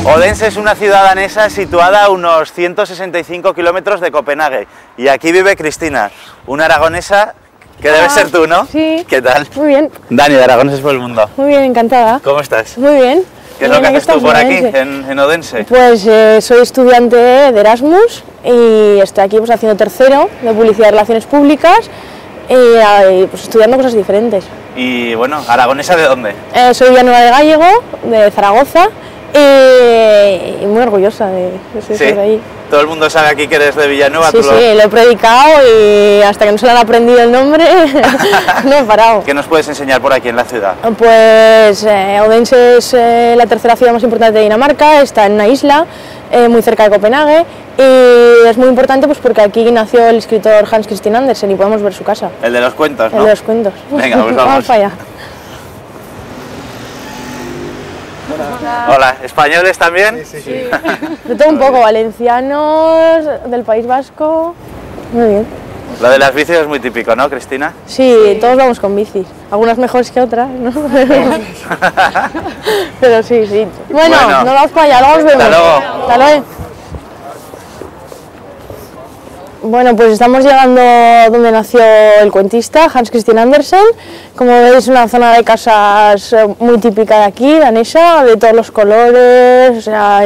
Odense es una ciudad danesa situada a unos 165 kilómetros de Copenhague y aquí vive Cristina, una aragonesa que debe ser tú, ¿no? Sí. ¿Qué tal? Muy bien. Dani, de Aragoneses por el Mundo. Muy bien, encantada. ¿Cómo estás? Muy bien. ¿Qué es lo que haces tú por aquí, en Odense? Pues soy estudiante de Erasmus y estoy aquí pues, haciendo tercero de Publicidad y Relaciones Públicas y pues, estudiando cosas diferentes. Y bueno, ¿aragonesa de dónde? Soy Villanueva de Gállego, de Zaragoza, y muy orgullosa de ser de ahí. Todo el mundo sabe aquí que eres de Villanueva. Sí, sí, lo he predicado y hasta que no se le han aprendido el nombre no he parado. ¿Qué nos puedes enseñar por aquí en la ciudad? Pues Odense es la tercera ciudad más importante de Dinamarca, está en una isla muy cerca de Copenhague y es muy importante pues porque aquí nació el escritor Hans Christian Andersen y podemos ver su casa. El de los cuentos, ¿no? El de los cuentos. Venga, pues vamos. Vamos para allá. Hola, ¿españoles también? Sí, sí. De todo un poco, valencianos, del País Vasco, muy bien. Lo de las bicis es muy típico, ¿no, Cristina? Sí, todos vamos con bicis, algunas mejores que otras, ¿no? Pero sí, sí. Bueno, nos vamos para allá, luego nos vemos. Hasta luego. Hasta luego. Bueno, pues estamos llegando donde nació el cuentista, Hans Christian Andersen. Como veis, una zona de casas muy típica de aquí, danesa, de todos los colores, o sea,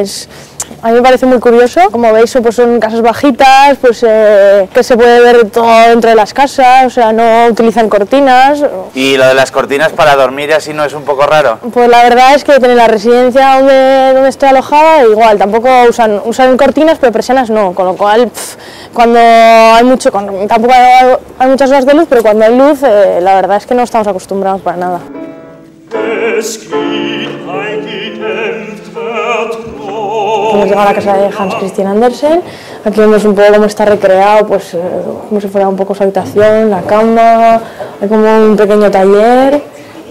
a mí me parece muy curioso. Como veis, pues son casas bajitas, pues que se puede ver todo dentro de las casas, o sea, no utilizan cortinas. ¿Y lo de las cortinas para dormir así no es un poco raro? Pues la verdad es que en la residencia donde estoy alojada, igual, tampoco usan cortinas, pero persianas no, con lo cual, cuando hay tampoco hay muchas horas de luz, pero cuando hay luz, la verdad es que no estamos acostumbrados para nada. Hemos llegado a la casa de Hans Christian Andersen. Aquí vemos un poco cómo está recreado, pues como si fuera un poco su habitación, la cama, hay como un pequeño taller.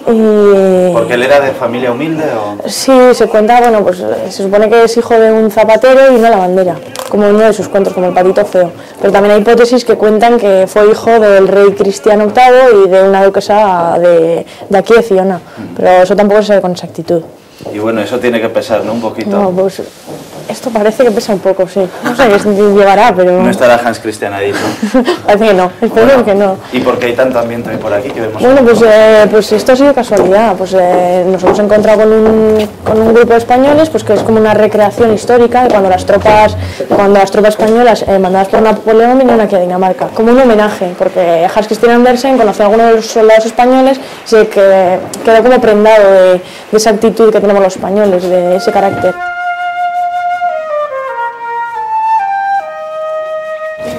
¿Porque él era de familia humilde o...? Sí, se cuenta, bueno, pues se supone que es hijo de un zapatero y una lavandera, como uno de sus cuentos, como el patito feo. Pero también hay hipótesis que cuentan que fue hijo del rey Cristiano VIII y de una duquesa de aquí de Fiona, pero eso tampoco se sabe con exactitud. Y bueno, eso tiene que pesar, ¿no? Un poquito. No, pues esto parece que pesa un poco, sí. No sé qué llevará, pero... No estará Hans Christian ahí, ¿no? Parece que no, espero que no. ¿Y por qué hay tanto ambiente hoy por aquí que vemos? Bueno, pues esto ha sido casualidad. Pues nos hemos encontrado con un grupo de españoles, pues que es como una recreación histórica de cuando las tropas españolas mandadas por Napoleón vinieron aquí a Dinamarca, como un homenaje, porque Hans Christian Andersen conoció a algunos de los soldados españoles y se quedó como prendado de esa actitud que tenemos los españoles, de ese carácter.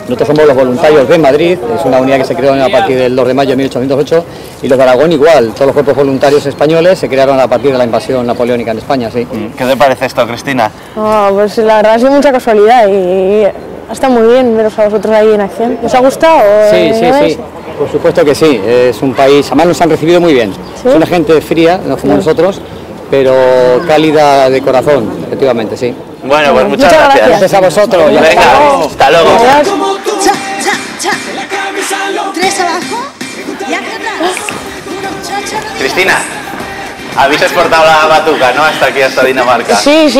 Nosotros somos los voluntarios de Madrid, es una unidad que se creó a partir del 2 de mayo de 1808, y los de Aragón igual, todos los cuerpos voluntarios españoles se crearon a partir de la invasión napoleónica en España, sí. ¿Qué te parece esto, Cristina? Pues la verdad ha sido mucha casualidad y está muy bien veros a vosotros ahí en acción. ¿Os ha gustado? Sí, sí, por supuesto que sí, es un país, además nos han recibido muy bien. ¿Sí? Es una gente fría, no como nosotros, pero cálida de corazón, efectivamente, sí. Bueno, pues muchas gracias. Gracias a vosotros. Venga, hasta luego. Tres abajo y hacia atrás. Cristina, habéis exportado la batuca, ¿no? Hasta aquí, hasta Dinamarca. Sí,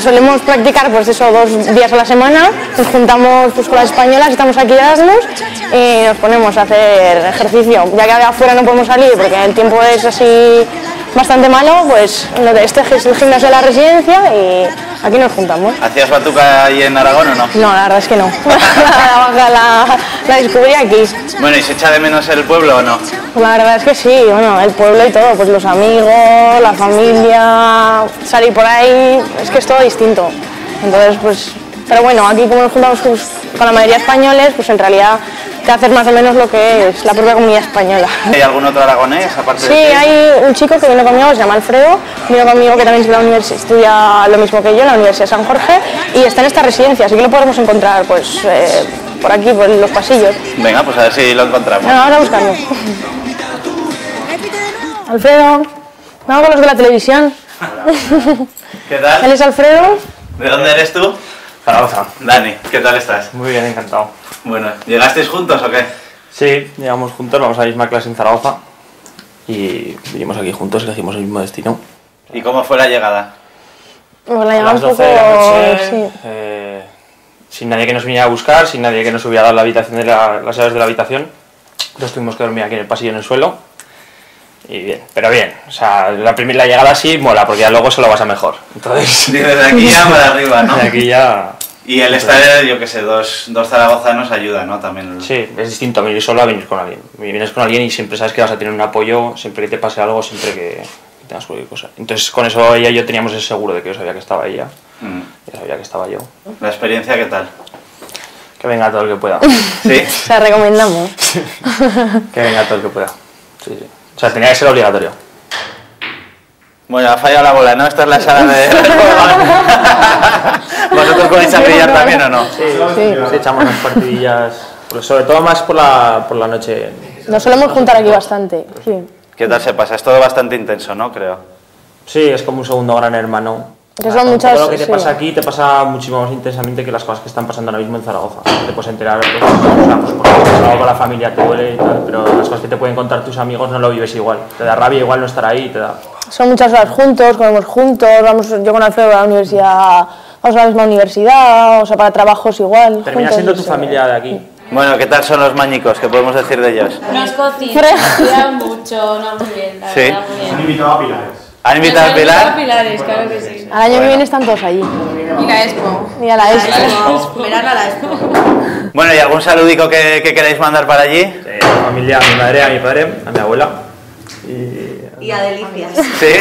solemos practicar pues eso 2 días a la semana. Nos juntamos pues con las españolas, estamos aquí en Erasmus y nos ponemos a hacer ejercicio. Ya que afuera no podemos salir porque el tiempo es así bastante malo, pues este es el gimnasio de la residencia y aquí nos juntamos. ¿Hacías batuca ahí en Aragón o no? No, la verdad es que no. la descubrí aquí. Bueno, ¿y se echa de menos el pueblo o no? Pues la verdad es que sí, bueno, el pueblo y todo, pues los amigos, la familia, salir por ahí, es que es todo distinto. Entonces, pues, pero bueno, aquí como nos juntamos pues, con la mayoría españoles, pues en realidad te haces más o menos lo que es la propia comunidad española. ¿Hay algún otro aragonés aparte de ti? Sí, hay un chico que viene conmigo, se llama Alfredo, viene conmigo que también estudia lo mismo que yo en la Universidad de San Jorge y está en esta residencia, así que lo podemos encontrar pues por aquí, por los pasillos. Venga, pues a ver si lo encontramos. Bueno, vamos a buscarlo. Alfredo, vamos con los de la televisión. ¿Qué tal? ¿Él es Alfredo? ¿De dónde eres tú? Zaragoza. Dani, ¿qué tal estás? Muy bien, encantado. Bueno, ¿llegasteis juntos o qué? Sí, llegamos juntos, vamos a la misma clase en Zaragoza y vinimos aquí juntos, elegimos el mismo destino. ¿Y cómo fue la llegada? Pues la A llegamos las un 12 poco... de la noche, sí. sin nadie que nos viniera a buscar, sin nadie que nos hubiera dado la habitación las llaves de la habitación. Entonces tuvimos que dormir aquí en el pasillo, en el suelo. Y bien, pero bien. O sea, la llegada sí mola, porque ya luego se lo vas a mejor. Entonces, Desde aquí ya para arriba, ¿no? de aquí ya... Y el estar, yo qué sé, dos zaragozanos ayuda, ¿no? También. Sí, es distinto a venir solo a venir con alguien. Vienes con alguien y siempre sabes que vas a tener un apoyo, siempre que te pase algo, siempre que tengas cualquier cosa. Entonces con eso ella y yo teníamos el seguro de que yo sabía que estaba ella, yo sabía que estaba yo. ¿La experiencia qué tal? Que venga todo el que pueda. ¿Sí? O sea, recomendamos. Que venga todo el que pueda. Sí, sí. O sea, tenía que ser obligatorio. Bueno, ha fallado la bola, ¿no? Esta es la sala de... ¿Vosotros podéis a brillar también o no? Sí, echamos unas partidillas, sobre todo más por la noche. Nos solemos juntar aquí bastante, sí. ¿Qué tal se pasa? Es todo bastante intenso, ¿no? Creo. Sí, es como un segundo gran hermano. Que son muchas... Todo lo que te sí. pasa aquí te pasa muchísimo más intensamente que las cosas que están pasando ahora mismo en Zaragoza. Te puedes enterar, pues, o sea, pues porque pasa algo con la familia, te duele y tal, pero las cosas que te pueden contar tus amigos no lo vives igual. Te da rabia igual no estar ahí, te da... Son muchas horas juntos, comemos juntos, vamos, yo con Alfredo a la universidad, vamos a la misma universidad, o sea, para trabajos igual. Termina juntos, siendo y tu se- familia de aquí. Bueno, ¿qué tal son los mañicos? ¿Qué podemos decir de ellos? Nos cocinan, nos cuidan mucho, no, muy bien, la Sí. verdad, muy bien. ¿Han invitado a Pilar? Nos han invitado a Pilares, claro que sí. Al año que viene están todos allí. Y la Expo. Y a la Expo. Verano a la Expo. Bueno, ¿y algún saludico que queráis mandar para allí? A mi familia, a mi madre, a mi padre, a mi abuela. Y a Delicias. ¿Sí?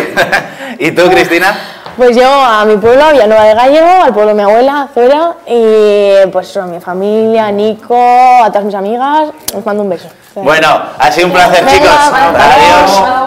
¿Y tú, Cristina? Pues yo a mi pueblo, Villanueva de Gallego, al pueblo de mi abuela, Zora, y pues a mi familia, a Nico, a todas mis amigas, os mando un beso. Bueno, ha sido un placer, Venga, chicos. hasta luego. Adiós.